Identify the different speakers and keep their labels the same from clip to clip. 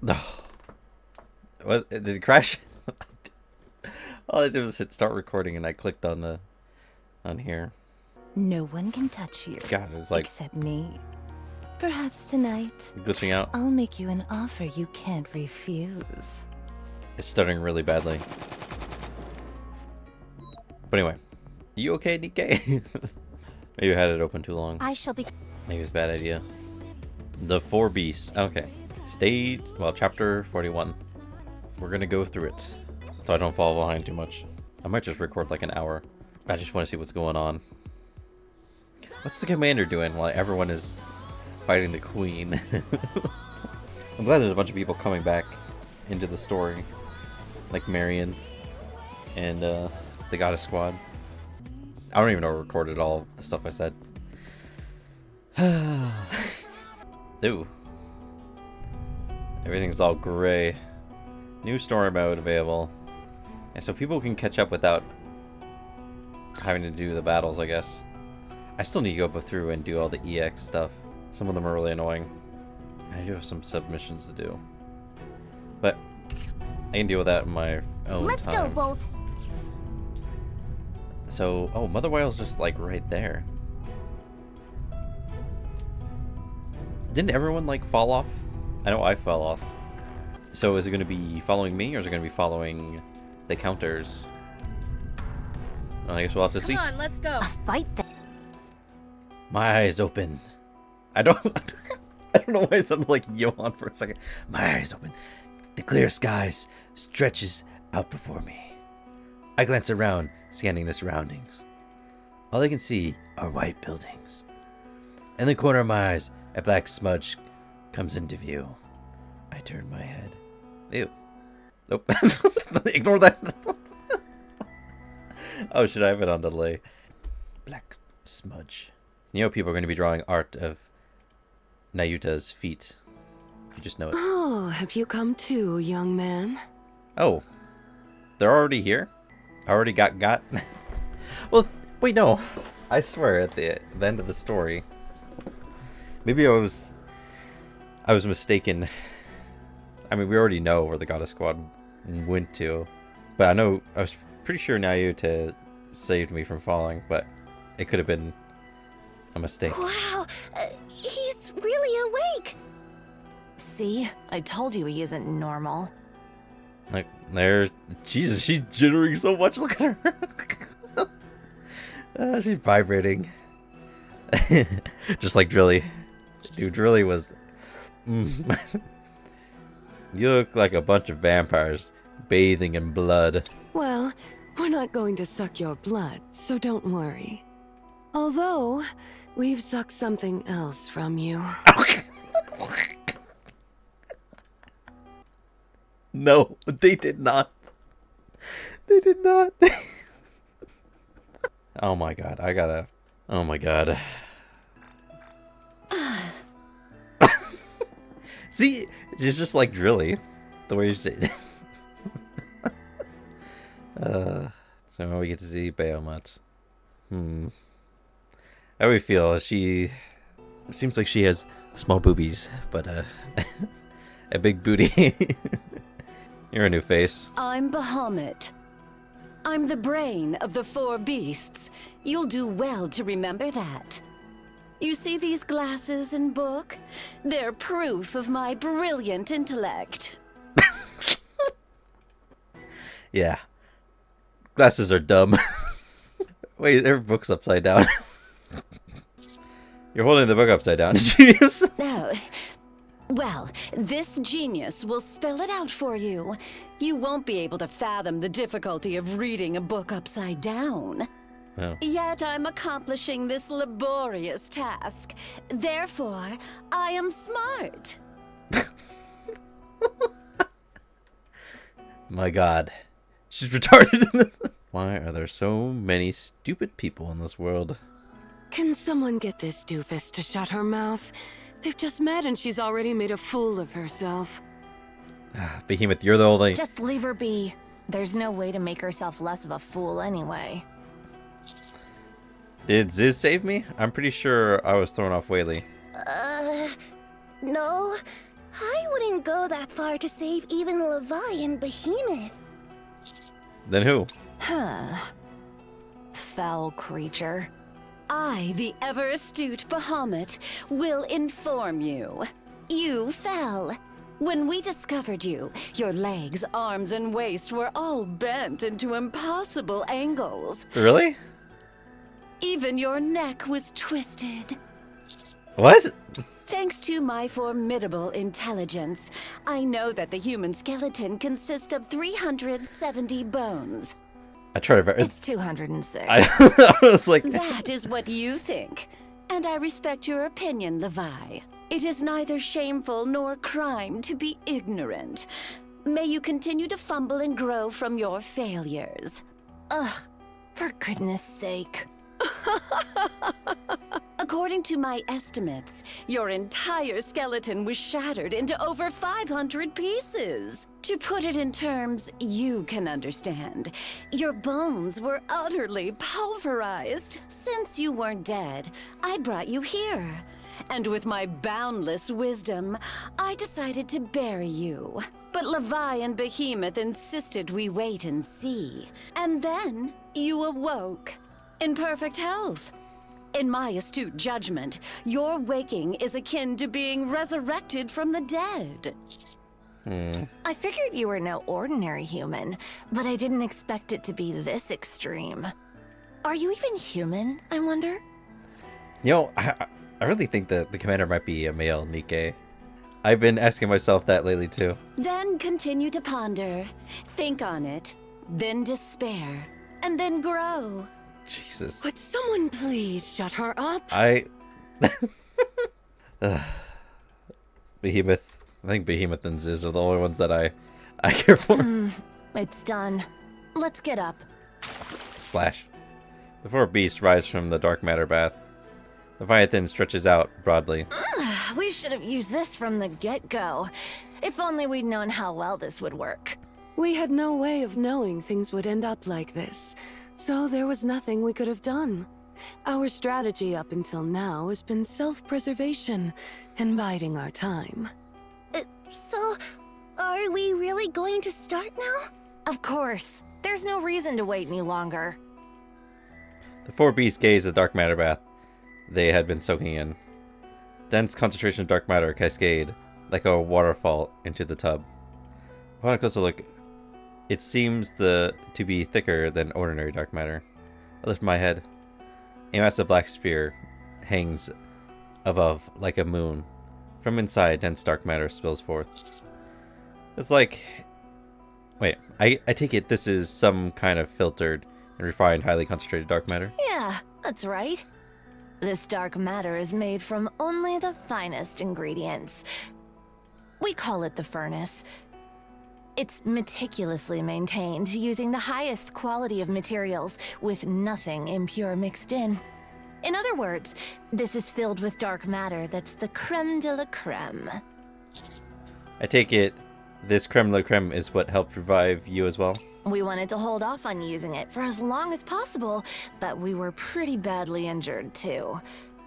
Speaker 1: Oh, what? Did it crash? All I did was hit start recording and I clicked on here.
Speaker 2: No one can touch you.
Speaker 1: God, it was like
Speaker 2: except me. Perhaps tonight
Speaker 1: glitching out.
Speaker 2: I'll make you an offer you can't refuse.
Speaker 1: It's stuttering really badly. But anyway, you okay, Nikke? Maybe I had it open too long.
Speaker 2: I shall be.
Speaker 1: Maybe it's a bad idea. The Four Beasts. Okay. Chapter 41. We're gonna go through it, so I don't fall behind too much. I might just record like an hour. I just want to see what's going on. What's the commander doing while everyone is fighting the queen? I'm glad there's a bunch of people coming back into the story. Like Marion and the Goddess Squad. I don't even know I recorded all the stuff I said. Ooh. Everything's all gray. New story mode available. And so people can catch up without having to do the battles, I guess. I still need to go through and do all the EX stuff. Some of them are really annoying. I do have some submissions to do. But I can deal with that in my own
Speaker 3: Let's
Speaker 1: time.
Speaker 3: go, Bolt.
Speaker 1: So, oh, Mother Whale's just like right there. Didn't everyone like fall off? I know I fell off. So is it going to be following me or is it going to be following the counters? Well, I guess we'll have to see.
Speaker 3: Come on, let's go. A fight then.
Speaker 1: My eyes open. I don't I don't know why I sounded like Johan for a second. My eyes open. The clear skies stretches out before me. I glance around, scanning the surroundings. All I can see are white buildings. In the corner of my eyes, a black smudge comes into view. I turn my head. Ew. Nope. Ignore that. Oh, should I have it on delay? Black smudge. You know people are going to be drawing art of Nayuta's feet. You just know it.
Speaker 4: Oh, have you come too, young man?
Speaker 1: Oh. They're already here? I already got? Well, wait, no. I swear at the end of the story. Maybe I was mistaken. I mean, we already know where the Goddess Squad went to. But I was pretty sure Nayuta saved me from falling, but it could have been a mistake.
Speaker 3: Wow, he's really awake.
Speaker 5: See? I told you he isn't normal.
Speaker 1: Like, there's... Jesus, she's jittering so much. Look at her. She's vibrating. Just like Drilly. Dude, Drilly was... You look like a bunch of vampires bathing in blood.
Speaker 4: Well, we're not going to suck your blood, so don't worry. Although, we've sucked something else from you.
Speaker 1: No, they did not. They did not. Oh my god, I gotta... Oh my god. See, she's just like Drilly. The way she... So now we get to see Bahamut. How do we feel? She... It seems like she has small boobies, but a big booty. You're a new face.
Speaker 6: I'm Bahamut. I'm the brain of the Four Beasts. You'll do well to remember that. You see these glasses and book? They're proof of my brilliant intellect.
Speaker 1: Yeah. Glasses are dumb. Wait, their book's upside down. You're holding the book upside down, genius.
Speaker 6: Oh. Well, this genius will spell it out for you. You won't be able to fathom the difficulty of reading a book upside down.
Speaker 1: Oh.
Speaker 6: Yet I'm accomplishing this laborious task. Therefore, I am smart.
Speaker 1: My god. She's retarded. Why are there so many stupid people in this world?
Speaker 4: Can someone get this doofus to shut her mouth? They've just met and she's already made a fool of herself.
Speaker 1: Behemoth, you're the only...
Speaker 5: Just leave her be. There's no way to make herself less of a fool anyway.
Speaker 1: Did Ziz save me? I'm pretty sure I was thrown off Whaley.
Speaker 3: No. I wouldn't go that far to save even Levi and Behemoth.
Speaker 1: Then who?
Speaker 5: Huh. Foul creature.
Speaker 6: I, the ever-astute Bahamut, will inform you. You fell. When we discovered you, your legs, arms, and waist were all bent into impossible angles.
Speaker 1: Really?
Speaker 6: Even your neck was twisted.
Speaker 1: What?
Speaker 6: Thanks to my formidable intelligence, I know that the human skeleton consists of 370 bones.
Speaker 1: I tried to ver-
Speaker 5: It's 206.
Speaker 1: I was like,
Speaker 6: That is what you think. And I respect your opinion, Levi. It is neither shameful nor crime to be ignorant. May you continue to fumble and grow from your failures.
Speaker 5: Ugh, for goodness sake.
Speaker 6: According to my estimates, your entire skeleton was shattered into over 500 pieces. To put it in terms you can understand, your bones were utterly pulverized. Since you weren't dead, I brought you here. And with my boundless wisdom, I decided to bury you. But Levi and Behemoth insisted we wait and see. And then you awoke, in perfect health. In my astute judgment, your waking is akin to being resurrected from the dead.
Speaker 5: I figured you were no ordinary human, but I didn't expect it to be this extreme. Are you even human, I wonder?
Speaker 1: you know, I really think that the commander might be a male Nikke. I've been asking myself that lately too.
Speaker 6: Then continue to ponder, think on it, then despair, and then grow.
Speaker 1: Jesus.
Speaker 4: Would someone please shut her up?
Speaker 1: Behemoth. I think Behemoth and Ziz are the only ones that I care for.
Speaker 5: It's done. Let's get up.
Speaker 1: Splash. The four beasts rise from the dark matter bath. Leviathan stretches out broadly.
Speaker 5: We should have used this from the get-go. If only we'd known how well this would work.
Speaker 4: We had no way of knowing things would end up like this, so there was nothing we could have done. Our strategy up until now has been self-preservation and biding our time.
Speaker 3: So, are we really going to start now?
Speaker 5: Of course. There's no reason to wait any longer.
Speaker 1: The four beasts gaze at the dark matter bath they had been soaking in. Dense concentration of dark matter cascade like a waterfall into the tub. Upon a closer look, it seems to be thicker than ordinary dark matter. I lift my head. A massive black spear hangs above like a moon. From inside, dense dark matter spills forth. It's like... Wait, I take it this is some kind of filtered and refined, highly concentrated dark matter?
Speaker 5: Yeah, that's right. This dark matter is made from only the finest ingredients. We call it the furnace. It's meticulously maintained using the highest quality of materials with nothing impure mixed in. In other words, this is filled with dark matter that's the creme de la creme.
Speaker 1: I take it this creme de la creme is what helped revive you as well?
Speaker 5: We wanted to hold off on using it for as long as possible, but we were pretty badly injured too.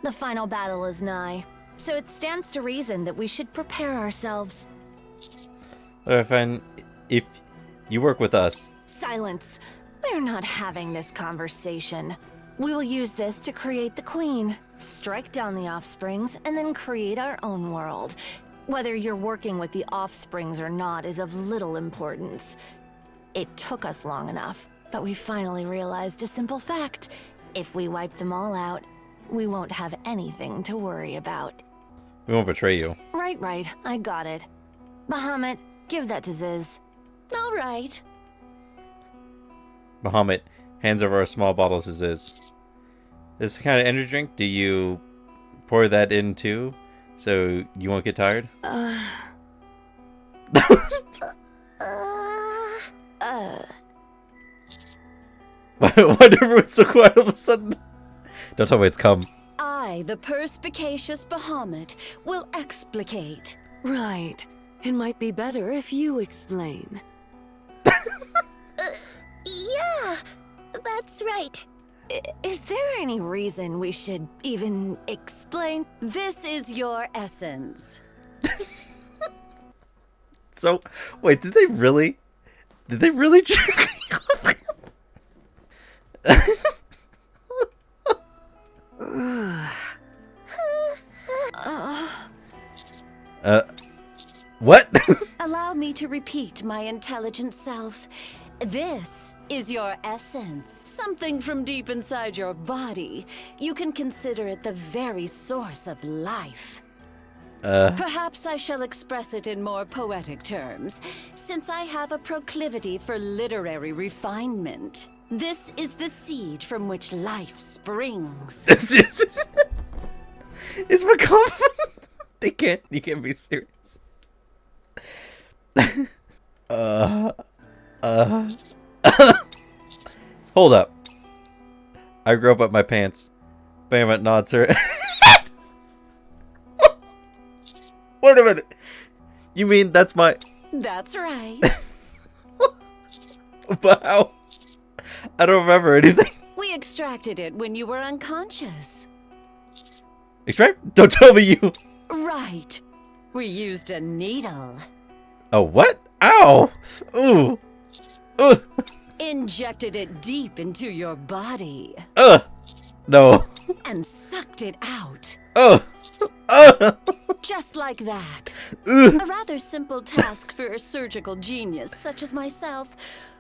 Speaker 5: The final battle is nigh, so it stands to reason that we should prepare ourselves.
Speaker 1: Fine. If you work with us,
Speaker 5: Silence! We're not having this conversation. We will use this to create the queen, strike down the offsprings, and then create our own world. Whether you're working with the offsprings or not is of little importance. It took us long enough, but we finally realized a simple fact. If we wipe them all out, we won't have anything to worry about.
Speaker 1: we won't betray you.
Speaker 5: Right, I got it. Bahamut, give that to Ziz.
Speaker 6: All right.
Speaker 1: Bahamut hands over a small bottle to Ziz. This kind of energy drink, do you pour that in too, so you won't get tired? Why did everyone so quiet all of a sudden? Don't tell me it's come.
Speaker 6: I, the perspicacious Bahamut, will explicate.
Speaker 4: Right. It might be better if you explain.
Speaker 3: Yeah, that's right.
Speaker 5: Is there any reason we should even explain?
Speaker 6: This is your essence.
Speaker 1: So, wait, did they really? Did they really jerk me off? What?
Speaker 6: Allow me to repeat my intelligent self. This is your essence, something from deep inside your body. You can consider it the very source of life. Perhaps I shall express it in more poetic terms, since I have a proclivity for literary refinement. This is the seed from which life springs.
Speaker 1: It's become. You can't be serious. Hold up. I grew up my pants. Bam, nods her. Wait a minute. You mean that's my...
Speaker 6: That's right.
Speaker 1: But how? I don't remember anything.
Speaker 6: We extracted it when you were unconscious.
Speaker 1: Extract? Don't tell me you...
Speaker 6: Right. We used a needle.
Speaker 1: A what? Ow! Ooh! Ugh!
Speaker 6: Injected it deep into your body.
Speaker 1: No.
Speaker 6: And sucked it out. Just like that. A rather simple task for a surgical genius such as myself,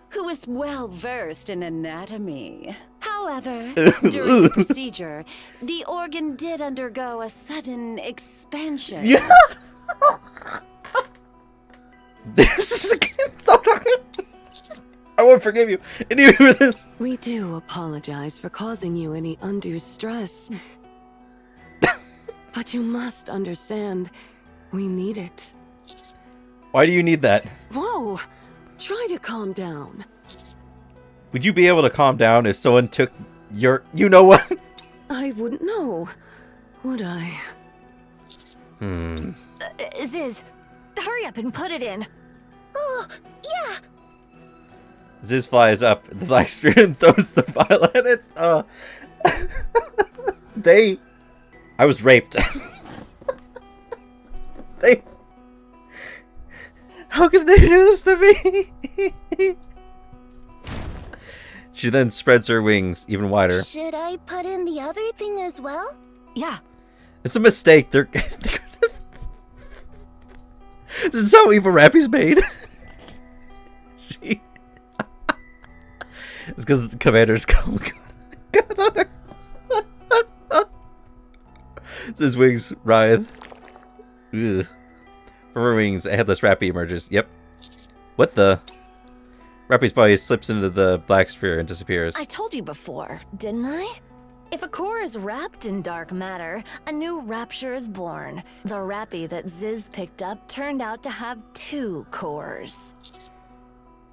Speaker 6: who is well versed in anatomy. However, during the procedure, the organ did undergo a sudden expansion.
Speaker 1: Yeah. This is the kid. Stop talking. I won't forgive you. And you hear this?
Speaker 4: We do apologize for causing you any undue stress. But you must understand, we need it.
Speaker 1: Why do you need that?
Speaker 4: Whoa! Try to calm down.
Speaker 1: Would you be able to calm down if someone took your... You know what?
Speaker 4: I wouldn't know, would I?
Speaker 5: Ziz, hurry up and put it in.
Speaker 3: Oh, yeah.
Speaker 1: Ziz flies up the black sphere and throws the file at it. I was raped. How could they do this to me? She then spreads her wings even wider.
Speaker 3: Should I put in the other thing as well?
Speaker 5: Yeah.
Speaker 1: It's a mistake. This is how evil Rappy's made. It's because the commander's come on her. His wings writhe. Ugh. From her wings, a headless Rappy emerges. Yep. What the? Rappy's body slips into the black sphere and disappears.
Speaker 5: I told you before, didn't I? If a core is wrapped in dark matter, a new rapture is born. The Rappy that Ziz picked up turned out to have 2 cores.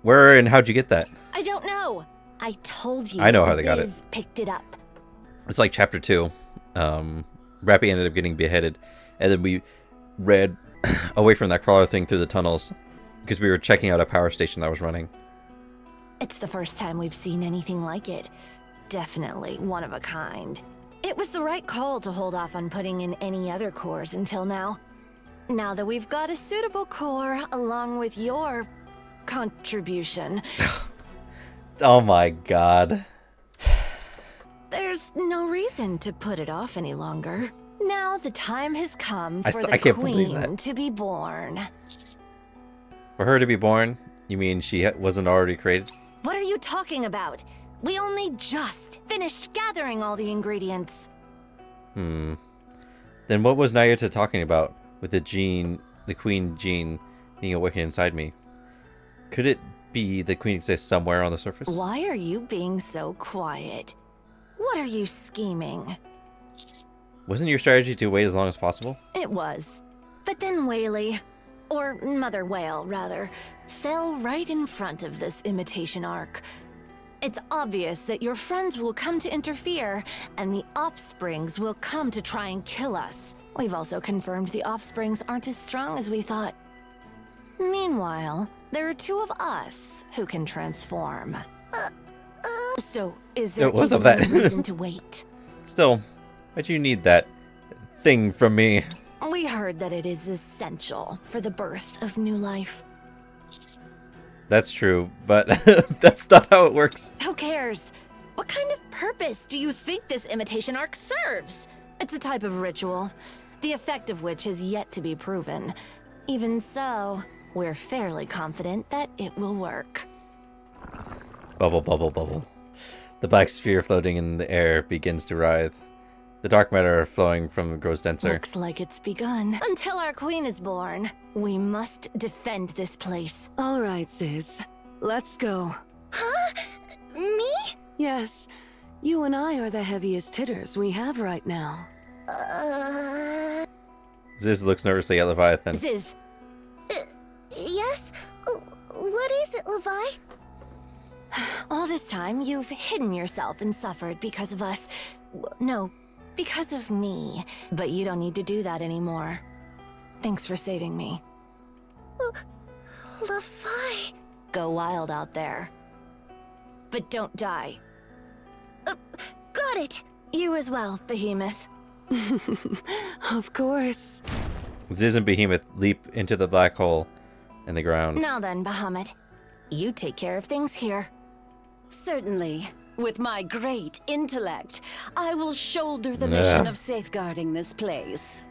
Speaker 1: Where and how'd you get that?
Speaker 5: I don't know. I told you.
Speaker 1: I know how they got it.
Speaker 5: Ziz picked it up.
Speaker 1: It's like chapter 2. Rappy ended up getting beheaded, and then we read away from that crawler thing through the tunnels because we were checking out a power station that was running.
Speaker 5: It's the first time we've seen anything like it. Definitely one of a kind. It was the right call to hold off on putting in any other cores until now. Now that we've got a suitable core, along with your contribution...
Speaker 1: Oh my god.
Speaker 5: There's no reason to put it off any longer. Now the time has come for
Speaker 1: I
Speaker 5: the
Speaker 1: can't believe
Speaker 5: queen
Speaker 1: that.
Speaker 5: to be born.
Speaker 1: For her to be born? You mean she wasn't already created?
Speaker 5: What are you talking about? We only just finished gathering all the ingredients.
Speaker 1: Then what was Nayata talking about with the queen gene being awakened inside me? Could it be the queen exists somewhere on the surface?
Speaker 5: Why are you being so quiet? What are you scheming?
Speaker 1: Wasn't your strategy to wait as long as possible?
Speaker 5: It was. But then Whaley, or Mother Whale rather, fell right in front of this imitation ark. It's obvious that your friends will come to interfere, and the offsprings will come to try and kill us. We've also confirmed the offsprings aren't as strong as we thought. Meanwhile, there are 2 of us who can transform. So, is there
Speaker 1: What's up
Speaker 5: even
Speaker 1: with that?
Speaker 5: a reason to wait?
Speaker 1: Still, why'd you need that thing from me?
Speaker 5: We heard that it is essential for the birth of new life.
Speaker 1: That's true, but that's not how it works.
Speaker 5: Who cares? What kind of purpose do you think this imitation arc serves? It's a type of ritual, the effect of which is yet to be proven. Even so, we're fairly confident that it will work.
Speaker 1: Bubble, bubble, bubble. The black sphere floating in the air begins to writhe. The dark matter flowing from grows denser.
Speaker 5: Looks like it's begun. Until our queen is born, we must defend this place.
Speaker 4: All right, sis. Let's go.
Speaker 3: Huh? Me?
Speaker 4: Yes, you and I are the heaviest hitters we have right now.
Speaker 1: Ziz looks nervously at Leviathan.
Speaker 5: Ziz,
Speaker 3: Yes? What is it, Levi?
Speaker 5: all this time you've hidden yourself and suffered because of us. No, because of me. But you don't need to do that anymore. Thanks for saving me.
Speaker 3: Levi.
Speaker 5: Go wild out there. But don't die.
Speaker 3: Got it.
Speaker 5: You as well, Behemoth.
Speaker 4: Of course.
Speaker 1: Ziz and Behemoth leap into the black hole in the ground.
Speaker 5: Now then, Bahamut. You take care of things here.
Speaker 6: Certainly. With my great intellect, I will shoulder the mission of safeguarding this place.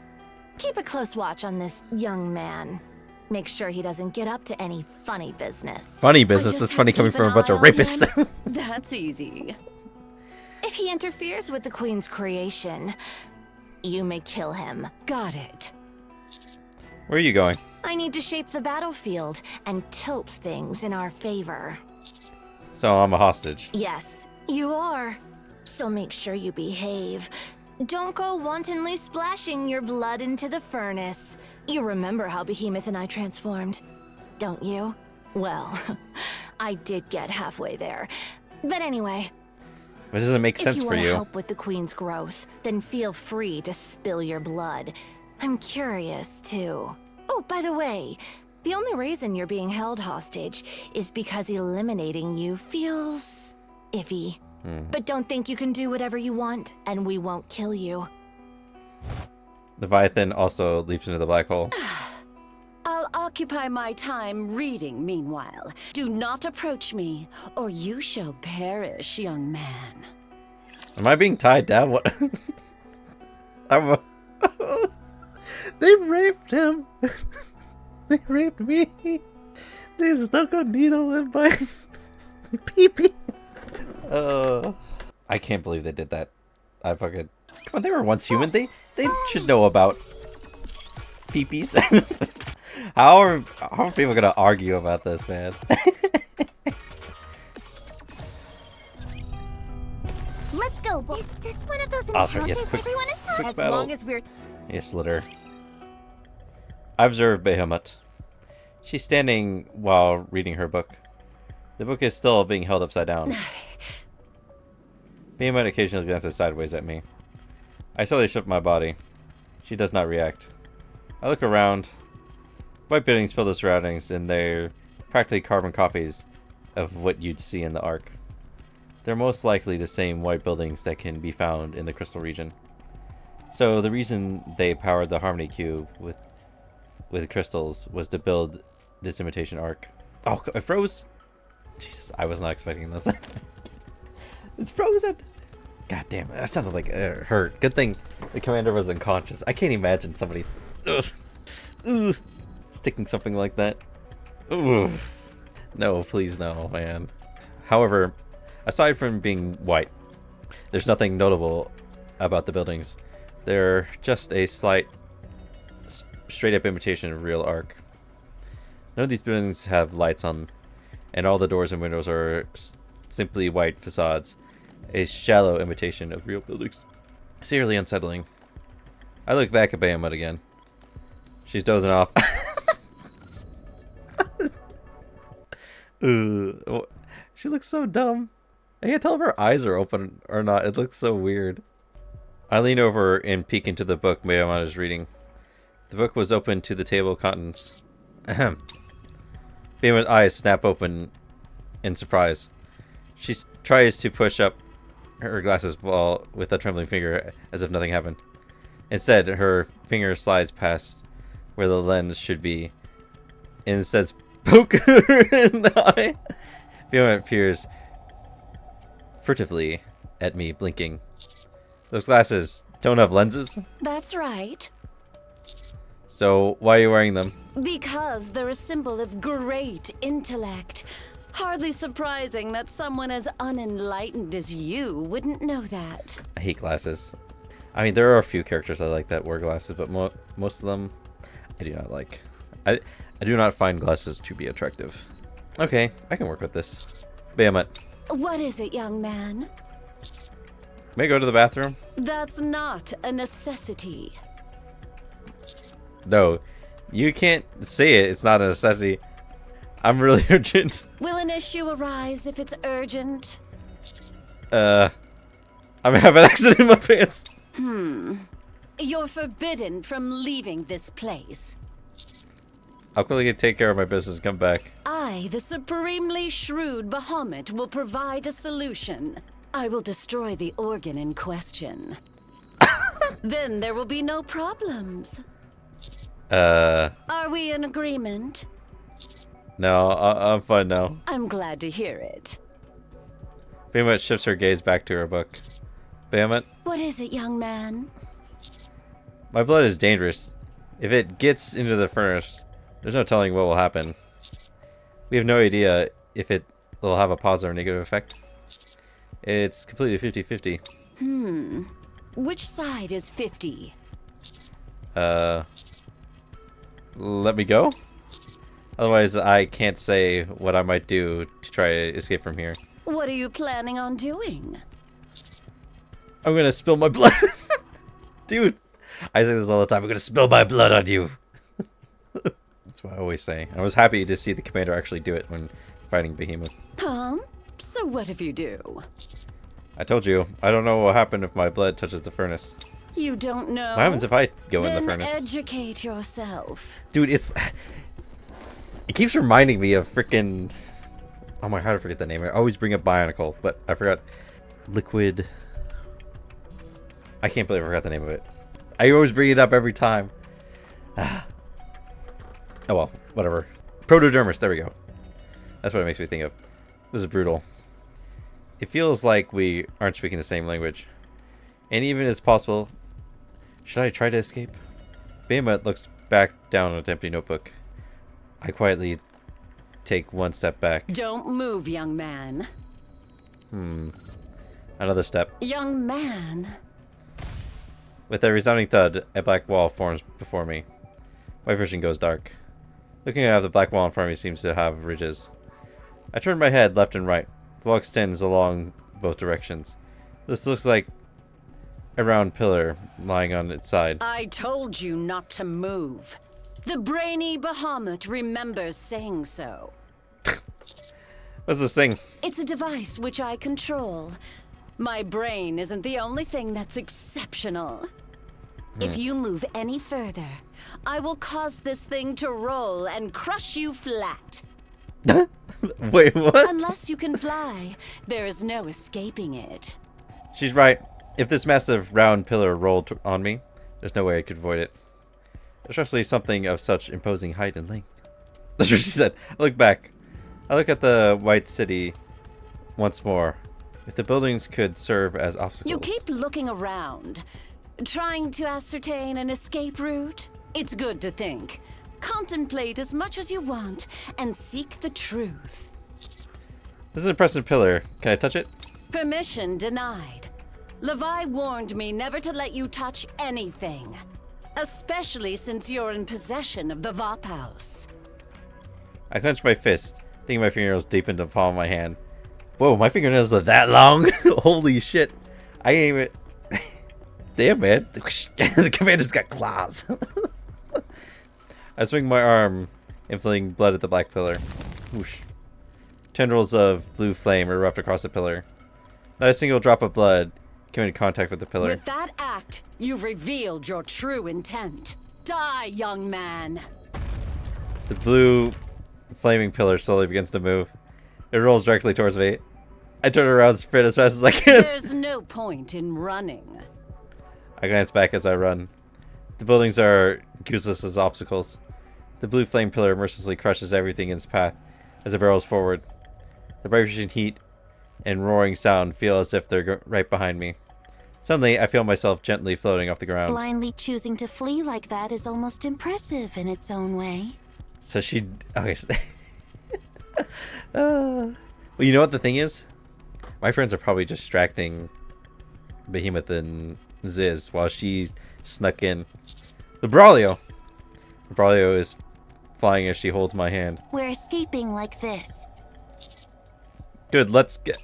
Speaker 5: Keep a close watch on this young man. Make sure he doesn't get up to any funny business.
Speaker 1: Funny business? That's funny coming from a bunch of rapists.
Speaker 6: That's easy.
Speaker 5: If he interferes with the Queen's creation, you may kill him.
Speaker 6: Got it.
Speaker 1: Where are you going?
Speaker 5: I need to shape the battlefield and tilt things in our favor.
Speaker 1: So I'm a hostage.
Speaker 5: Yes, you are. So make sure you behave. Don't go wantonly splashing your blood into the furnace. You remember how Behemoth and I transformed, don't you? Well, I did get halfway there. But anyway,
Speaker 1: It doesn't make sense
Speaker 5: if you
Speaker 1: for
Speaker 5: want to
Speaker 1: you.
Speaker 5: help with the Queen's growth, then feel free to spill your blood. I'm curious, too. Oh, by the way, the only reason you're being held hostage is because eliminating you feels iffy. But don't think you can do whatever you want, and we won't kill you.
Speaker 1: Leviathan also leaps into the black hole.
Speaker 6: I'll occupy my time reading meanwhile. Do not approach me, or you shall perish, young man.
Speaker 1: Am I being tied down? What? They raped him. They raped me. They stuck a needle in my pee-pee. I can't believe they did that. I fucking... Come on, they were once human. They should know about pee-pees. How are people gonna argue about this, man?
Speaker 3: Let's go, boys. Is this one of those
Speaker 1: Oh, sorry, yes,
Speaker 3: encounters
Speaker 1: quick-
Speaker 3: everyone is
Speaker 1: quick
Speaker 3: as
Speaker 1: battle.
Speaker 3: long as we're
Speaker 1: Yes, litter. I observe Behemoth. She's standing while reading her book. The book is still being held upside down. Behemoth occasionally glances sideways at me. I slowly shift my body. She does not react. I look around. White buildings fill the surroundings, and they're practically carbon copies of what you'd see in the Ark. They're most likely the same white buildings that can be found in the Crystal region. So the reason they powered the Harmony Cube with crystals was to build this imitation Ark. Oh, it froze! Jesus, I was not expecting this. It's frozen! God damn it, that sounded like it hurt. Good thing the commander was unconscious. I can't imagine somebody sticking something like that. Ugh. No, please no, man. However, aside from being white, there's nothing notable about the buildings. They're just a slight, straight-up imitation of real Ark. None of these buildings have lights on, and all the doors and windows are simply white facades. A shallow imitation of real buildings. Seriously unsettling. I look back at Behemoth again. She's dozing off. She looks so dumb. I can't tell if her eyes are open or not. It looks so weird. I lean over and peek into the book Behemoth is reading. The book was open to the table of contents. Ahem. Behemoth's eyes snap open in surprise. She tries to push up her glasses while with a trembling finger as if nothing happened. Instead, her finger slides past where the lens should be and instead Poke her in the eye. Behemoth peers furtively at me, blinking. Those glasses don't have lenses?
Speaker 6: That's right.
Speaker 1: So why are you wearing them?
Speaker 6: Because they're a symbol of great intellect. Hardly surprising that someone as unenlightened as you wouldn't know that.
Speaker 1: I hate glasses. I mean, there are a few characters I like that wear glasses, but most of them I do not like. I do not find glasses to be attractive. Okay, I can work with this. Behemoth.
Speaker 6: What is it, young man?
Speaker 1: May I go to the bathroom?
Speaker 6: That's not a necessity.
Speaker 1: No, you can't say it. It's not a necessity. I'm really urgent.
Speaker 6: Will an issue arise if it's urgent?
Speaker 1: I have an accident in my pants.
Speaker 6: You're forbidden from leaving this place.
Speaker 1: I'll quickly take care of my business and come back.
Speaker 6: I, the supremely shrewd Bahamut, will provide a solution. I will destroy the organ in question. Then there will be no problems. Are we in agreement?
Speaker 1: No, I'm fine now.
Speaker 6: I'm glad to hear it.
Speaker 1: Behemoth shifts her gaze back to her book. Behemoth,
Speaker 6: What is it, young man?
Speaker 1: my blood is dangerous. If it gets into the furnace, there's no telling what will happen. We have no idea if it will have a positive or negative effect. It's completely 50-50.
Speaker 6: Which side is 50?
Speaker 1: Let me go? Otherwise, I can't say what I might do to try to escape from here.
Speaker 6: What are you planning on doing?
Speaker 1: I'm gonna spill my blood. Dude, I say this all the time. I'm gonna spill my blood on you. That's what I always say. I was happy to see the commander actually do it when fighting Behemoth.
Speaker 6: So what if you do?
Speaker 1: I told you, I don't know what will happen if my blood touches the furnace.
Speaker 6: You don't know?
Speaker 1: What happens if I go in the
Speaker 6: Then
Speaker 1: furnace?
Speaker 6: educate yourself.
Speaker 1: Dude, it keeps reminding me of freaking... Oh my god, I forget the name. I always bring up Bionicle, but I forgot. Liquid... I can't believe I forgot the name of it. I always bring it up every time. Oh well, whatever. Protodermis, there we go. That's what it makes me think of. This is brutal. It feels like we aren't speaking the same language. And even as possible, should I try to escape? Behemoth looks back down at an empty notebook. I quietly take one step back.
Speaker 6: Don't move, young man.
Speaker 1: Another step.
Speaker 6: Young man.
Speaker 1: With a resounding thud, a black wall forms before me. My vision goes dark. Looking at the black wall in front of me seems to have ridges. I turn my head left and right. The wall extends along both directions. This looks like a round pillar lying on its side.
Speaker 6: I told you not to move. The brainy Bahamut remembers saying so.
Speaker 1: What's this thing?
Speaker 6: It's a device which I control. My brain isn't the only thing that's exceptional. If you move any further, I will cause this thing to roll and crush you flat.
Speaker 1: Wait, what?
Speaker 6: Unless you can fly, there is no escaping it.
Speaker 1: She's right. If this massive round pillar rolled on me, there's no way I could avoid it. Especially something of such imposing height and length. That's what she said. I look back. I look at the white city once more. If the buildings could serve as obstacles.
Speaker 6: You keep looking around, trying to ascertain an escape route. It's good to think. Contemplate as much as you want and seek the truth.
Speaker 1: This is an impressive pillar. Can I touch it?
Speaker 6: Permission denied. Levi warned me never to let you touch anything. Especially since you're in possession of the Vop House.
Speaker 1: I clench my fist, digging my fingernails deep into the palm of my hand. Whoa, my fingernails are that long? Holy shit. I aim it. Damn, man. The commander's got claws. I swing my arm, inflicting blood at the black pillar. Whoosh. Tendrils of blue flame erupt across the pillar. Not a single drop of blood came into contact with the pillar.
Speaker 6: With that act, you've revealed your true intent. Die, young man.
Speaker 1: The blue flaming pillar slowly begins to move. It rolls directly towards me. I turn around and sprint as fast as I can.
Speaker 6: There's no point in running.
Speaker 1: I glance back as I run. The buildings are useless as obstacles. The blue flame pillar mercilessly crushes everything in its path as it barrels forward. The vibration, heat, and roaring sound feel as if they're right behind me. Suddenly, I feel myself gently floating off the ground.
Speaker 3: Blindly choosing to flee like that is almost impressive in its own way.
Speaker 1: So she... Okay. Well, you know what the thing is? My friends are probably distracting Behemoth and Ziz while she snuck in. Libralio! Libralio is flying as she holds my hand.
Speaker 3: We're escaping like this.
Speaker 1: Good, let's get...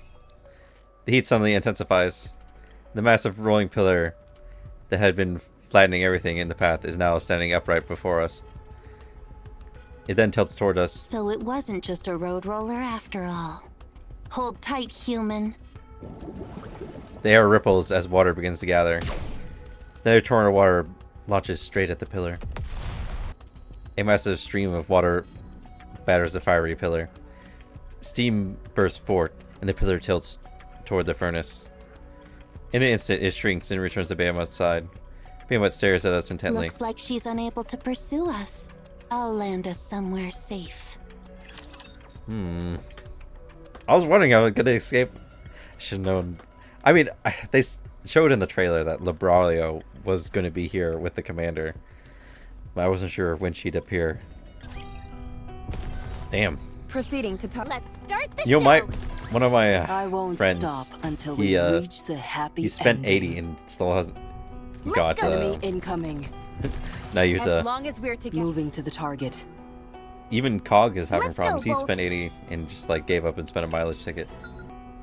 Speaker 1: The heat suddenly intensifies. The massive rolling pillar that had been flattening everything in the path is now standing upright before us. It then tilts toward us.
Speaker 3: So it wasn't just a road roller after all. Hold tight, human.
Speaker 1: The air ripples as water begins to gather. The torrent of water launches straight at the pillar. A massive stream of water batters the fiery pillar. Steam bursts forth, and the pillar tilts toward the furnace. In an instant, it shrinks and returns to Behemoth's side. Behemoth stares at us intently.
Speaker 3: Looks like she's unable to pursue us. I'll land us somewhere safe.
Speaker 1: I was wondering how I was gonna escape. I should have known. I mean, they showed in the trailer that Libralio was going to be here with the commander, but I wasn't sure when she'd appear. Damn.
Speaker 4: Proceeding to talk.
Speaker 5: Let's start the
Speaker 1: You know,
Speaker 5: show.
Speaker 1: one of my
Speaker 2: I won't
Speaker 1: friends,
Speaker 2: stop until
Speaker 1: he,
Speaker 2: we reach the happy
Speaker 1: he spent
Speaker 2: ending.
Speaker 1: 80 and still hasn't got
Speaker 2: Enemy incoming.
Speaker 1: Nayuta.
Speaker 4: long as we're together.
Speaker 2: Moving to the target.
Speaker 1: Even Cog is having
Speaker 3: Let's go,
Speaker 1: problems. He
Speaker 3: Bolt.
Speaker 1: spent 80 and just like gave up and spent a mileage ticket.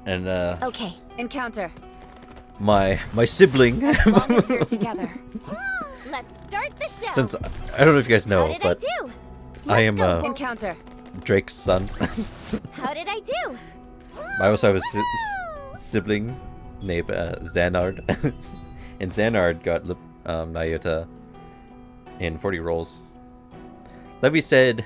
Speaker 1: And
Speaker 3: Okay.
Speaker 4: Encounter.
Speaker 1: my sibling,
Speaker 4: As long as we're together.
Speaker 5: Let's start the show.
Speaker 1: since I don't know if you guys
Speaker 5: How
Speaker 1: know,
Speaker 5: did
Speaker 1: but
Speaker 5: I do?
Speaker 1: I am
Speaker 4: Encounter.
Speaker 1: Drake's son.
Speaker 5: How did I do?
Speaker 1: I also have a sibling named Xanard, and Xanard got Nayuta in 40 rolls. Levy said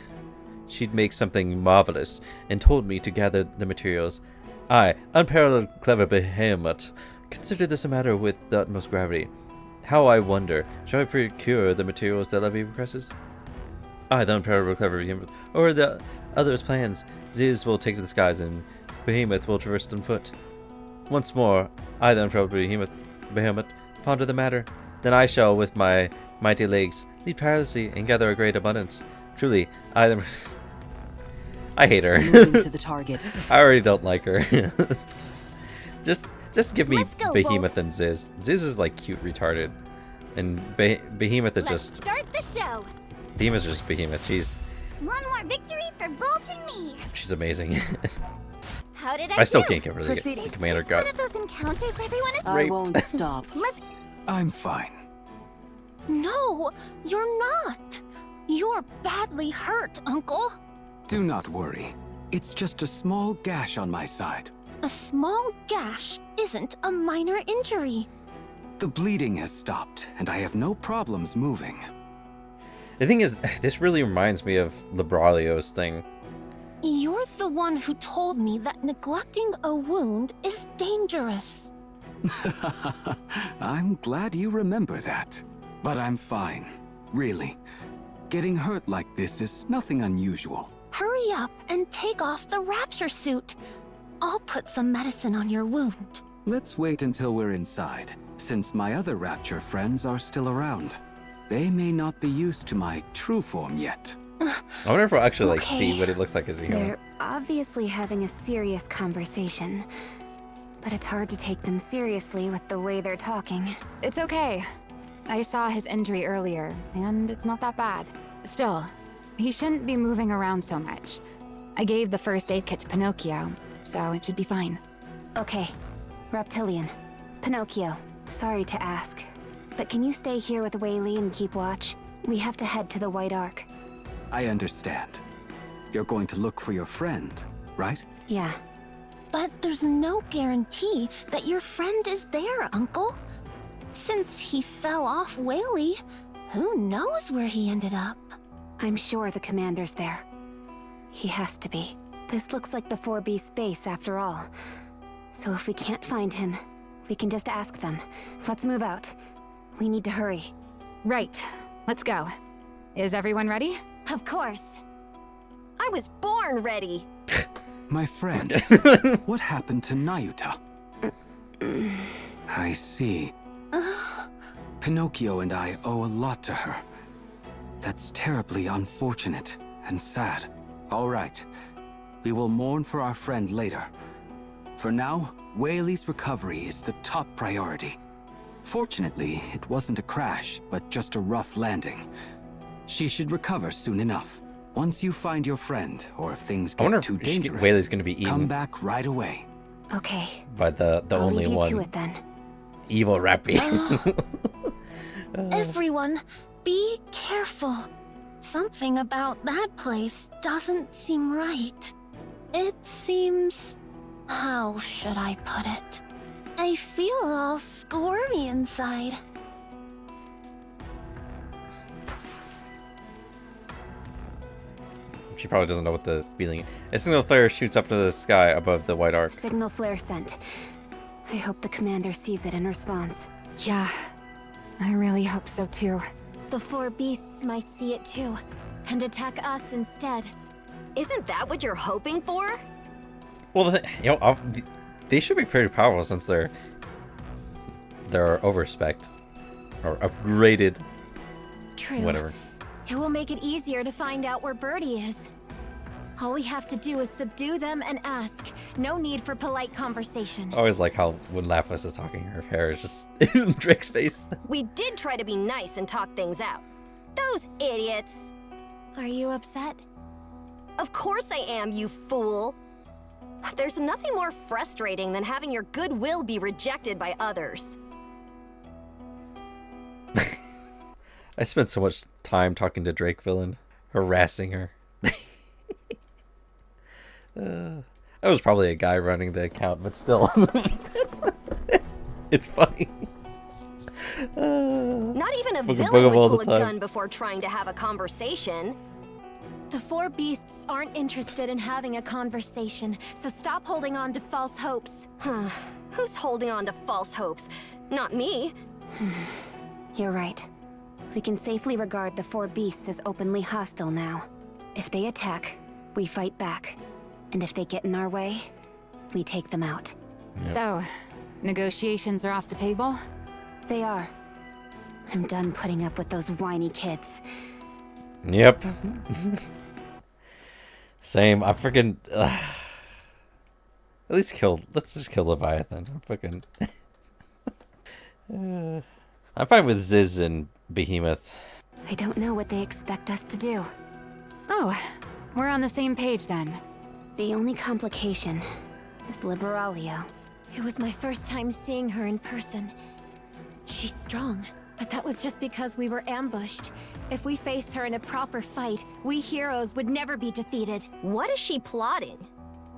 Speaker 1: she'd make something marvelous and told me to gather the materials. I, unparalleled clever Behemoth, consider this a matter with the utmost gravity. How, I wonder, shall I procure the materials that Levy requests? I, the unparalleled clever Behemoth, or the others' plans. Ziz will take to the skies and Behemoth will traverse on foot. Once more, I, the unparalleled Behemoth, ponder the matter. Then I shall, with my mighty legs, lead tirelessly and gather a great abundance. Truly, I hate her.
Speaker 2: Moving to the target.
Speaker 1: I already don't like her. just give me
Speaker 3: Let's go,
Speaker 1: Behemoth and Ziz. Ziz is like cute retarded, and Behemoth is
Speaker 5: Let's
Speaker 1: just
Speaker 5: start the show.
Speaker 1: Behemoth's just Behemoth. She's
Speaker 3: One more victory for Bolt and me.
Speaker 1: she's amazing.
Speaker 5: How did I
Speaker 1: I still
Speaker 5: do?
Speaker 1: can't get rid of the
Speaker 4: Proceeding.
Speaker 1: commander
Speaker 3: One
Speaker 1: got.
Speaker 3: of those encounters everyone is.
Speaker 2: I
Speaker 1: Raped.
Speaker 2: won't stop.
Speaker 7: I'm fine.
Speaker 5: No, you're not. You're badly hurt, Uncle.
Speaker 7: Do not worry. It's just a small gash on my side.
Speaker 5: A small gash isn't a minor injury.
Speaker 7: The bleeding has stopped, and I have no problems moving.
Speaker 1: The thing is, this really reminds me of Libralio's thing.
Speaker 5: You're the one who told me that neglecting a wound is dangerous.
Speaker 7: I'm glad you remember that. But I'm fine. Really. Getting hurt like this is nothing unusual.
Speaker 5: Hurry up and take off the rapture suit. I'll put some medicine on your wound.
Speaker 7: Let's wait until we're inside, since my other Rapture friends are still around. They may not be used to my true form yet.
Speaker 1: I wonder if we'll actually like see
Speaker 3: Okay.
Speaker 1: what it looks like as a human.
Speaker 8: They're obviously having a serious conversation, but it's hard to take them seriously with the way they're talking.
Speaker 9: It's okay. I saw his injury earlier, and it's not that bad. Still, he shouldn't be moving around so much. I gave the first aid kit to Pinocchio, so it should be fine.
Speaker 8: Okay, Reptilian. Pinocchio, sorry to ask, but can you stay here with Whaley and keep watch? We have to head to the White Ark.
Speaker 7: I understand. You're going to look for your friend, right?
Speaker 8: Yeah,
Speaker 5: But there's no guarantee that your friend is there, Uncle. Since he fell off Whaley, who knows where he ended up?
Speaker 8: I'm sure the commander's there. He has to be. This looks like the 4B base after all. So if we can't find him, we can just ask them. Let's move out. We need to hurry.
Speaker 9: Right. Let's go. Is everyone ready?
Speaker 3: Of course. I was born ready.
Speaker 7: My friend, what happened to Nayuta? I see. Pinocchio and I owe a lot to her. That's terribly unfortunate and sad. All right. We will mourn for our friend later. For now, Whaley's recovery is the top priority. Fortunately, it wasn't a crash, but just a rough landing. She should recover soon enough. Once you find your friend, or if things get too dangerous,
Speaker 1: Whaley's gonna be
Speaker 7: come
Speaker 1: eaten
Speaker 7: back right away.
Speaker 8: Okay.
Speaker 1: by the
Speaker 8: I'll
Speaker 1: only
Speaker 8: leave you to
Speaker 1: one
Speaker 8: it then.
Speaker 1: evil Rappy.
Speaker 3: Everyone, be careful. Something about that place doesn't seem right. It seems... how should I put it? I feel all squirmy inside.
Speaker 1: She probably doesn't know what the feeling is. A signal flare shoots up to the sky above the white arc.
Speaker 8: Signal flare sent. I hope the commander sees it and responds.
Speaker 9: Yeah, I really hope so too.
Speaker 3: The four beasts might see it too, and attack us instead. Isn't that what you're hoping for?
Speaker 1: Well, they should be pretty powerful since they're overspec or upgraded.
Speaker 3: True.
Speaker 1: Whatever.
Speaker 3: It will make it easier to find out where Birdie is. All we have to do is subdue them and ask. No need for polite conversation.
Speaker 1: I always like how when Lapis is talking, her hair is just in Drake's face.
Speaker 3: We did try to be nice and talk things out. Those idiots! Are you upset? Of course I am, you fool! There's nothing more frustrating than having your goodwill be rejected by others.
Speaker 1: I spent so much time talking to Drake villain, harassing her. I was probably a guy running the account, but still. It's funny.
Speaker 3: Not even a
Speaker 1: Fucking
Speaker 3: villain
Speaker 1: bug 'em all
Speaker 3: would
Speaker 1: the
Speaker 3: pull a
Speaker 1: time.
Speaker 3: gun before trying to have a conversation. The four beasts aren't interested in having a conversation, so stop holding on to false hopes. Who's holding on to false hopes? Not me.
Speaker 8: You're right. We can safely regard the four beasts as openly hostile now. If they attack, we fight back. And if they get in our way, we take them out.
Speaker 1: Yep.
Speaker 9: So, negotiations are off the table?
Speaker 8: They are. I'm done putting up with those whiny kids.
Speaker 1: Yep. Same. I freaking. At least kill. Let's just kill Leviathan. I'm fucking. I'm fine with Ziz and Behemoth.
Speaker 8: I don't know what they expect us to do.
Speaker 9: Oh, we're on the same page then.
Speaker 8: The only complication is Liberalia.
Speaker 3: It was my first time seeing her in person. She's strong, but that was just because we were ambushed. If we faced her in a proper fight, we heroes would never be defeated. What is she plotting?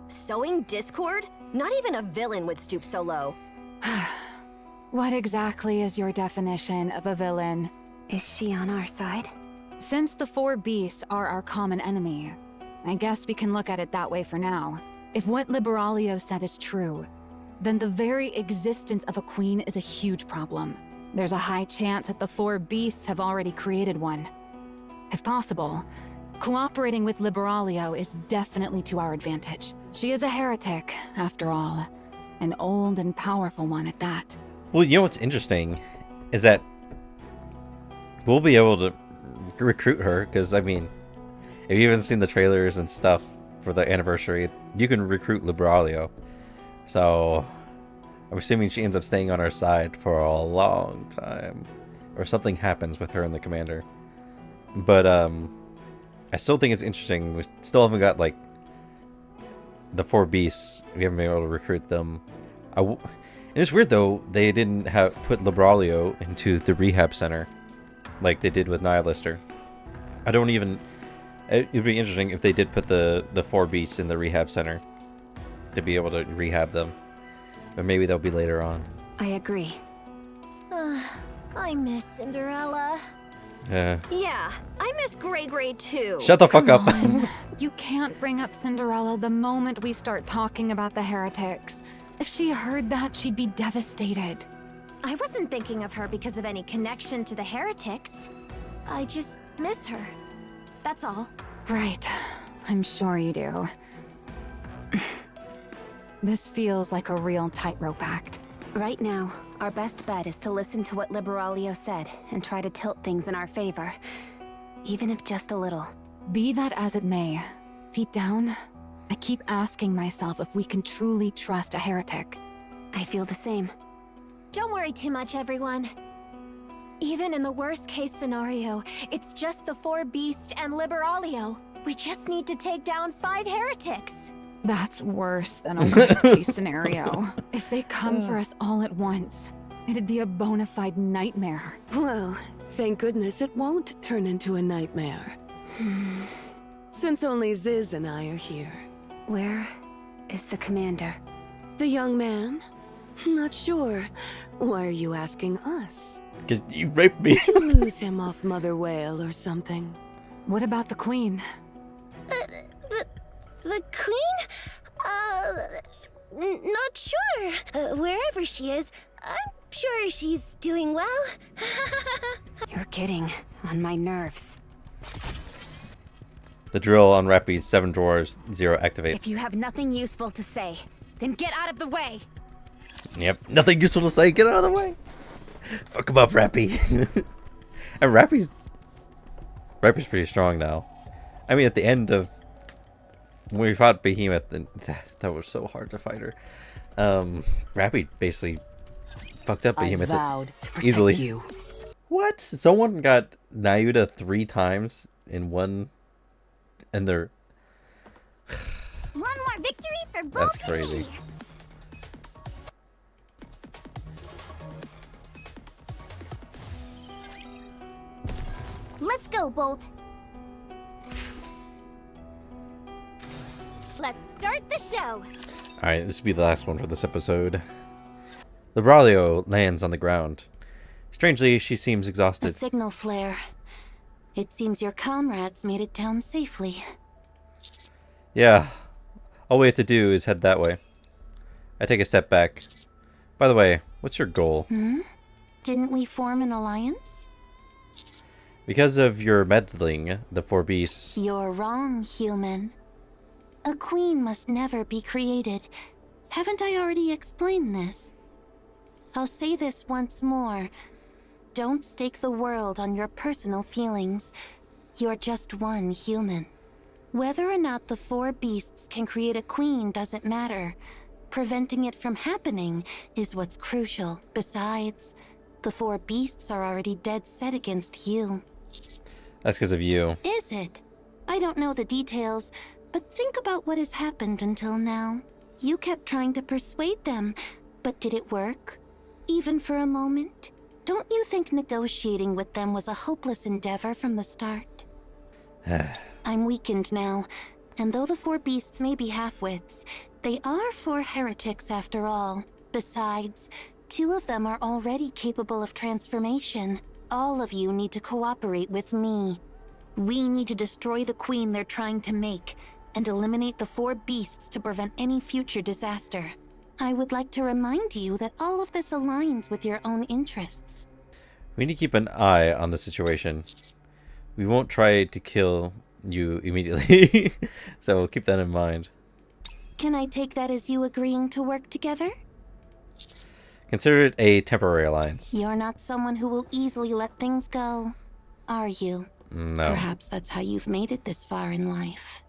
Speaker 3: Sowing discord? Not even a villain would stoop so low.
Speaker 9: What exactly is your definition of a villain?
Speaker 8: Is she on our side?
Speaker 9: Since the four beasts are our common enemy, I guess we can look at it that way for now. If what Liberalio said is true, then the very existence of a queen is a huge problem. There's a high chance that the four beasts have already created one. If possible, cooperating with Liberalio is definitely to our advantage. She is a heretic, after all. An old and powerful one at that.
Speaker 1: Well, you know what's interesting is that we'll be able to recruit her because, I mean, if you haven't seen the trailers and stuff for the anniversary, you can recruit Liberalio. So I'm assuming she ends up staying on our side for a long time, or something happens with her and the commander. But I still think it's interesting. We still haven't got like the four beasts. We haven't been able to recruit them. And it's weird though, they didn't put Liberalio into the rehab center like they did with Nihilister. I don't even. It'd be interesting if they did put the four beasts in the rehab center to be able to rehab them. But maybe that'll be later on.
Speaker 8: I agree.
Speaker 3: I miss Cinderella. Yeah, I miss Grey Grey too.
Speaker 1: Shut the fuck up.
Speaker 9: You can't bring up Cinderella the moment we start talking about the heretics. If she heard that, she'd be devastated.
Speaker 3: I wasn't thinking of her because of any connection to the heretics. I just miss her. that's all.
Speaker 9: Right. I'm sure you do. This feels like a real tightrope act.
Speaker 8: Right now, our best bet is to listen to what Liberalio said and try to tilt things in our favor. Even if just a little.
Speaker 9: Be that as it may, deep down, I keep asking myself if we can truly trust a heretic.
Speaker 8: I feel the same.
Speaker 3: Don't worry too much, everyone. Even in the worst case scenario, it's just the 4 Beasts and Liberalio. We just need to take down 5 heretics.
Speaker 9: That's worse than a worst-case scenario. If they come for us all at once, it'd be a bona fide nightmare.
Speaker 4: Well, thank goodness it won't turn into a nightmare. Since only Ziz and I are here.
Speaker 8: Where is the commander?
Speaker 4: The young man? Not sure. Why are you asking us?
Speaker 1: Because you raped me.
Speaker 4: Did you lose him off Mother Whale or something?
Speaker 9: What about the Queen?
Speaker 3: The Queen? Not sure. Wherever she is, I'm sure she's doing well.
Speaker 8: You're kidding. On my nerves.
Speaker 1: The drill on Rappy's 7 drawers, 0 activates.
Speaker 3: If you have nothing useful to say, then get out of the way.
Speaker 1: Yep, nothing useful to say. Get out of the way. Fuck him up, Rappy. And Rappy's pretty strong now. I mean, at the end of when we fought Behemoth, and that was so hard to fight her. Rappy basically fucked up Behemoth
Speaker 2: vowed to protect
Speaker 1: easily.
Speaker 2: you.
Speaker 1: What? Someone got Nayuta 3 times in one, and they're.
Speaker 3: One more victory for both.
Speaker 1: That's crazy.
Speaker 3: Let's go, Bolt. Let's start the show.
Speaker 1: Alright, this will be the last one for this episode. Liberalio lands on the ground. Strangely, she seems
Speaker 8: A
Speaker 1: exhausted.
Speaker 8: signal flare. It seems your comrades made it down safely.
Speaker 1: Yeah, all we have to do is head that way. I take a step back. By the way, what's your goal?
Speaker 8: Didn't we form an alliance?
Speaker 1: Because of your meddling, the 4 beasts.
Speaker 8: You're wrong, human. A queen must never be created. Haven't I already explained this? I'll say this once more. Don't stake the world on your personal feelings. You're just one human. Whether or not the 4 beasts can create a queen doesn't matter. Preventing it from happening is what's crucial. Besides, the 4 beasts are already dead set against you.
Speaker 1: That's because of you.
Speaker 8: Is it? I don't know the details, but think about what has happened until now. You kept trying to persuade them, but did it work? Even for a moment? Don't you think negotiating with them was a hopeless endeavor from the start? I'm weakened now, and though the 4 beasts may be half-wits, they are 4 heretics after all. Besides, 2 of them are already capable of transformation. All of you need to cooperate with me. We need to destroy the queen they're trying to make, and eliminate the 4 beasts to prevent any future disaster. I would like to remind you that all of this aligns with your own interests.
Speaker 1: We need to keep an eye on the situation. We won't try to kill you immediately, so we'll keep that in mind.
Speaker 8: Can I take that as you agreeing to work together?
Speaker 1: Consider it a temporary alliance.
Speaker 8: You're not someone who will easily let things go, are you?
Speaker 1: No.
Speaker 8: Perhaps that's how you've made it this far in life.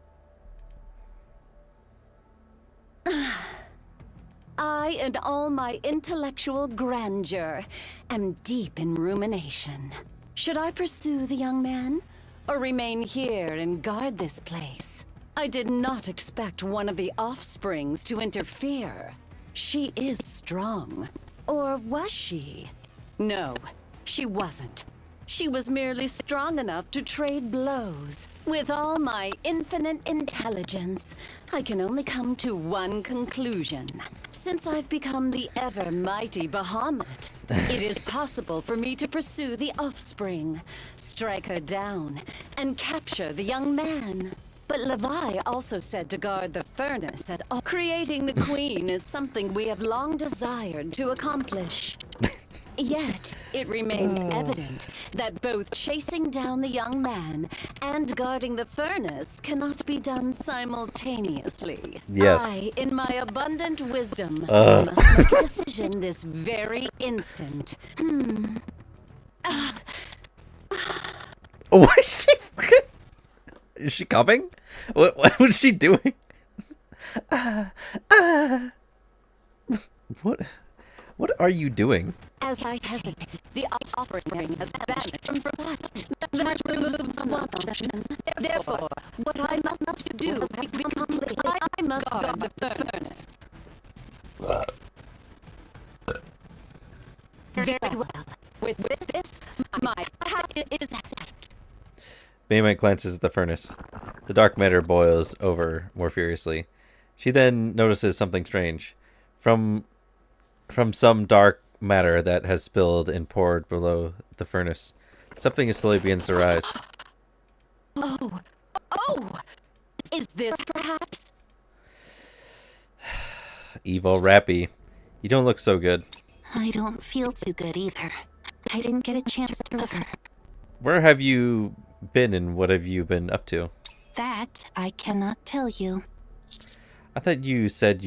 Speaker 6: I, in all my intellectual grandeur, am deep in rumination. Should I pursue the young man, or remain here and guard this place? I did not expect one of the offsprings to interfere. She is strong. Or was she? No, she wasn't. She was merely strong enough to trade blows. With all my infinite intelligence, I can only come to one conclusion. Since I've become the ever-mighty Bahamut, it is possible for me to pursue the offspring, strike her down, and capture the young man. But Levi also said to guard the furnace at all. Creating the queen is something we have long desired to accomplish. Yet, it remains evident that both chasing down the young man and guarding the furnace cannot be done simultaneously.
Speaker 1: Yes.
Speaker 6: I, in my abundant wisdom, must make a decision this very instant.
Speaker 1: What is she? Is she coming? What was she doing? What are you doing?
Speaker 6: As I hesitate, the offspring has vanished from sight. That removes one option. Therefore, what I must do is become I must guard the furnace. Very well. With this, my pact is set.
Speaker 1: Baymite glances at the furnace. The dark matter boils over more furiously. She then notices something strange. From some dark matter that has spilled and poured below the furnace, something slowly begins to rise.
Speaker 6: Oh! Is this perhaps?
Speaker 1: Evil Rappy, you don't look so good.
Speaker 2: I don't feel too good either. I didn't get a chance to recover.
Speaker 1: Where have you been and what have you been up to?
Speaker 2: That I cannot tell you.
Speaker 1: I thought you said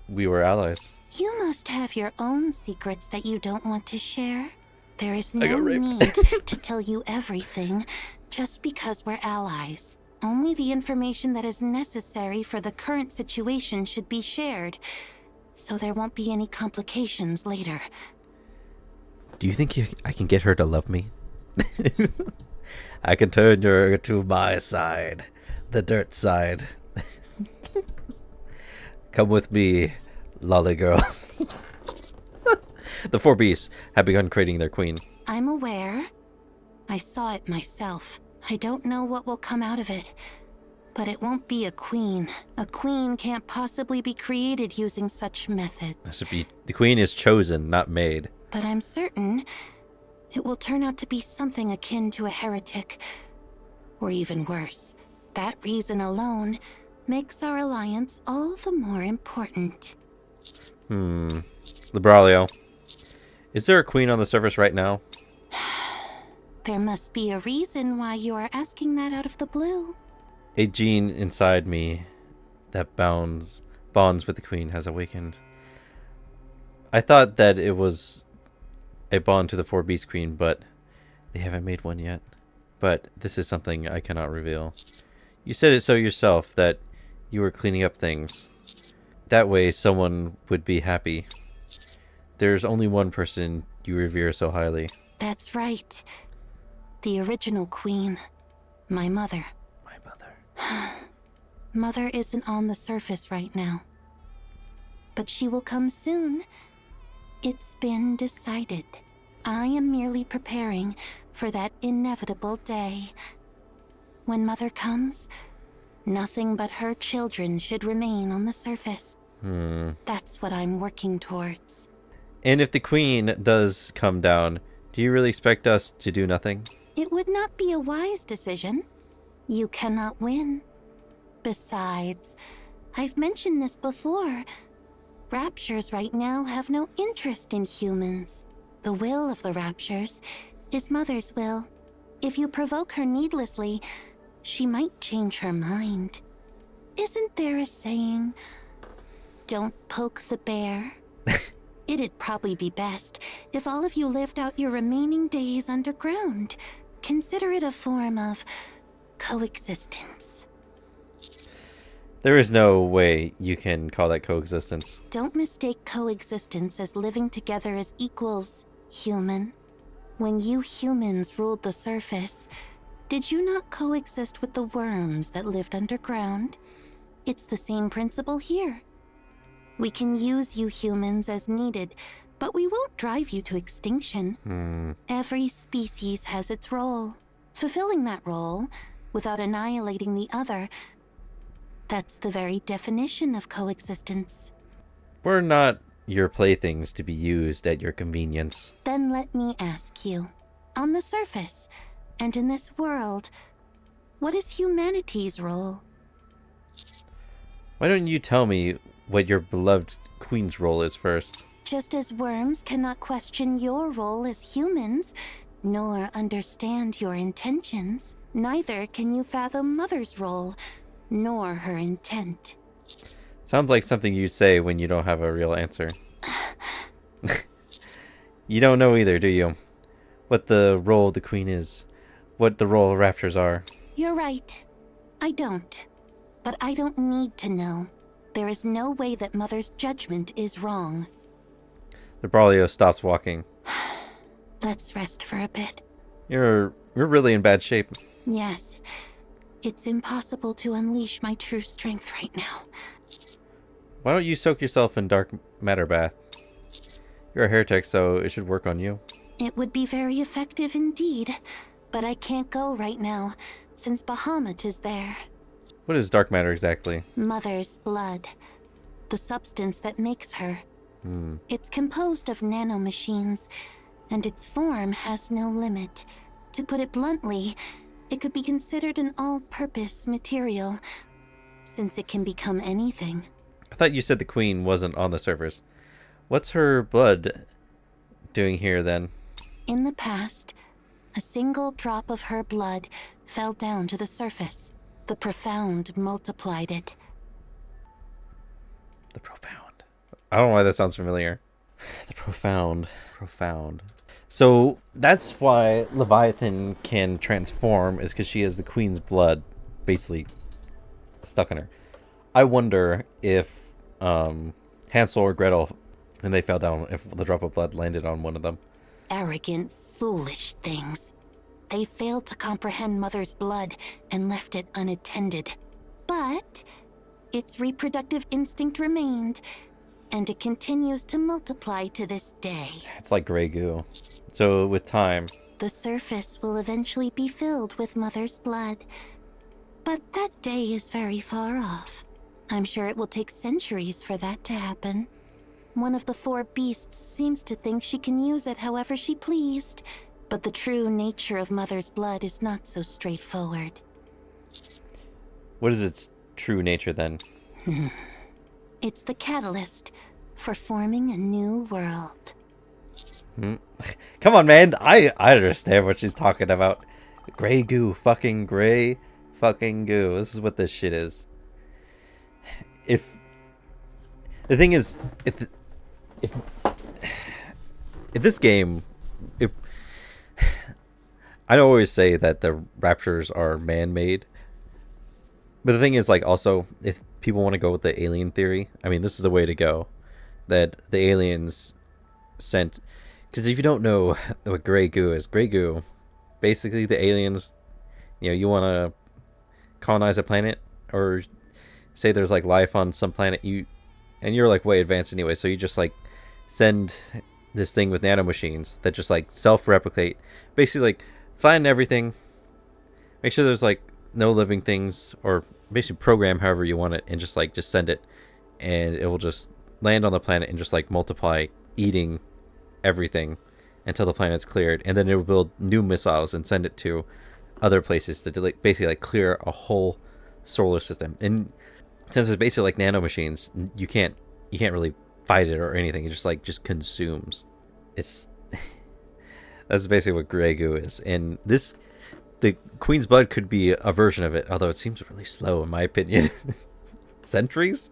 Speaker 1: we were allies.
Speaker 2: You must have your own secrets that you don't want to share. There is no
Speaker 1: got raped.
Speaker 2: need to tell you everything just because we're allies. Only the information that is necessary for the current situation should be shared, so there won't be any complications later.
Speaker 1: Do you think I can get her to love me? I can turn her to my side, the dirt side. Come with me, lolly girl. The four beasts have begun creating their queen.
Speaker 2: I'm aware. I saw it myself. I don't know what will come out of it, but it won't be a queen. A queen can't possibly be created using such methods.
Speaker 1: The queen is chosen, not made.
Speaker 2: But I'm certain it will turn out to be something akin to a heretic, or even worse. That reason alone makes our alliance all the more important.
Speaker 1: Libralio, is there a queen on the surface right now?
Speaker 2: There must be a reason why you are asking that out of the blue.
Speaker 1: A gene inside me that bonds with the queen has awakened. I thought that it was a bond to the four beast queen, but they haven't made one yet. But this is something I cannot reveal. You said it so yourself that you were cleaning up things. That way someone would be happy. There's only one person you revere so highly.
Speaker 2: That's right. The original queen. My mother.
Speaker 1: My mother.
Speaker 2: Mother isn't on the surface right now. But she will come soon. It's been decided. I am merely preparing for that inevitable day. When Mother comes, nothing but her children should remain on the surface. That's what I'm working towards.
Speaker 1: And if the queen does come down, do you really expect us to do nothing?
Speaker 2: It would not be a wise decision. You cannot win. Besides, I've mentioned this before. Raptures right now have no interest in humans. The will of the Raptures is Mother's will. If you provoke her needlessly, she might change her mind. Isn't there a saying, don't poke the bear? It'd probably be best if all of you lived out your remaining days underground. Consider it a form of coexistence.
Speaker 1: There is no way you can call that coexistence.
Speaker 2: Don't mistake coexistence as living together as equals, human. When you humans ruled the surface, did you not coexist with the worms that lived underground? It's the same principle here. We can use you humans as needed, but we won't drive you to extinction. Every species has its role. Fulfilling that role, without annihilating the other, that's the very definition of coexistence.
Speaker 1: We're not your playthings to be used at your convenience.
Speaker 2: Then let me ask you, on the surface, and in this world, what is humanity's role?
Speaker 1: Why don't you tell me what your beloved queen's role is first?
Speaker 2: Just as worms cannot question your role as humans, nor understand your intentions, neither can you fathom Mother's role, nor her intent.
Speaker 1: Sounds like something you'd say when you don't have a real answer. You don't know either, do you? What the role of the queen is. What the role of raptors are.
Speaker 2: You're right. I don't. But I don't need to know. There is no way that Mother's judgment is wrong.
Speaker 1: The Braulio stops walking.
Speaker 2: Let's rest for a bit.
Speaker 1: You're really in bad shape.
Speaker 2: Yes. It's impossible to unleash my true strength right now.
Speaker 1: Why don't you soak yourself in dark matter bath? You're a heretic, so it should work on you.
Speaker 2: It would be very effective indeed. But I can't go right now, since Bahamut is there.
Speaker 1: What is dark matter exactly?
Speaker 2: Mother's blood. The substance that makes her. It's composed of nanomachines, and its form has no limit. To put it bluntly, it could be considered an all-purpose material, since it can become anything.
Speaker 1: I thought you said the queen wasn't on the surface. What's her blood doing here then?
Speaker 2: In the past, a single drop of her blood fell down to the surface. The profound multiplied it.
Speaker 1: The profound. I don't know why that sounds familiar. The profound. Profound. So that's why Leviathan can transform, is because she has the queen's blood basically stuck in her. I wonder if Hansel or Gretel, when they fell down, if the drop of blood landed on one of them.
Speaker 2: Arrogant, foolish things. They failed to comprehend Mother's blood and left it unattended. But its reproductive instinct remained, and it continues to multiply to this day.
Speaker 1: It's like gray goo. So with time,
Speaker 2: The surface will eventually be filled with Mother's blood. But that day is very far off. I'm sure it will take centuries for that to happen. One of the four beasts seems to think she can use it however she pleased, but the true nature of Mother's blood is not so straightforward.
Speaker 1: what is its true nature then?
Speaker 2: It's the catalyst for forming a new world.
Speaker 1: Come on, man. I understand what she's talking about. Gray goo. Fucking gray fucking goo. This is what this shit is. If... The thing is, if this game... I always say that the raptors are man-made. But the thing is, like, also, if people want to go with the alien theory, I mean, this is the way to go. That the aliens sent... Because if you don't know what gray goo is, gray goo, basically the aliens, you know, you want to colonize a planet, or say there's like life on some planet, and you're like way advanced anyway, so you just like send this thing with nanomachines that just like self-replicate, basically like find everything, make sure there's like no living things, or basically program however you want it, and just send it, and it will just land on the planet and just like multiply, eating everything until the planet's cleared, and then it will build new missiles and send it to other places to basically like clear a whole solar system. And since it's basically like nanomachines, you can't really fight it or anything. It just consumes. It's that's basically what gray goo is. And the Queen's blood could be a version of it, although it seems really slow in my opinion. Centuries?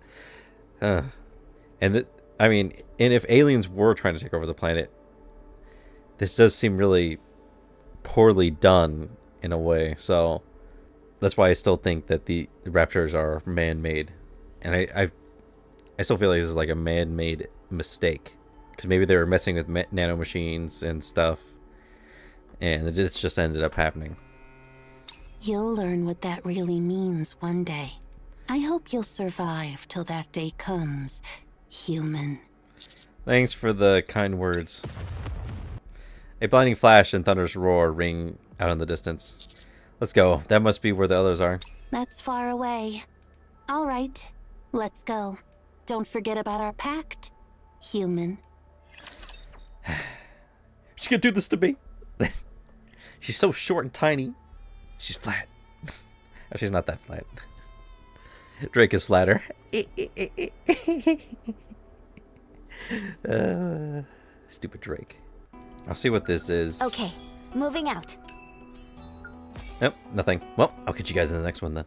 Speaker 1: I mean, and if aliens were trying to take over the planet, this does seem really poorly done in a way. So that's why I still think that the raptors are man-made, and I still feel like this is like a man-made mistake, because maybe they were messing with nanomachines and stuff, and it just ended up happening.
Speaker 2: You'll learn what that really means one day. I hope you'll survive till that day comes, human.
Speaker 1: Thanks for the kind words. A blinding flash and thunder's roar ring out in the distance. Let's go. That must be where the others are.
Speaker 2: That's far away. All right, let's go. Don't forget about our pact, human.
Speaker 1: She's gonna do this to me. She's so short and tiny. She's flat. She's not that flat. Drake is flatter. Stupid Drake. I'll see what this is.
Speaker 3: Okay, moving out.
Speaker 1: Nope, nothing. Well, I'll catch you guys in the next one then.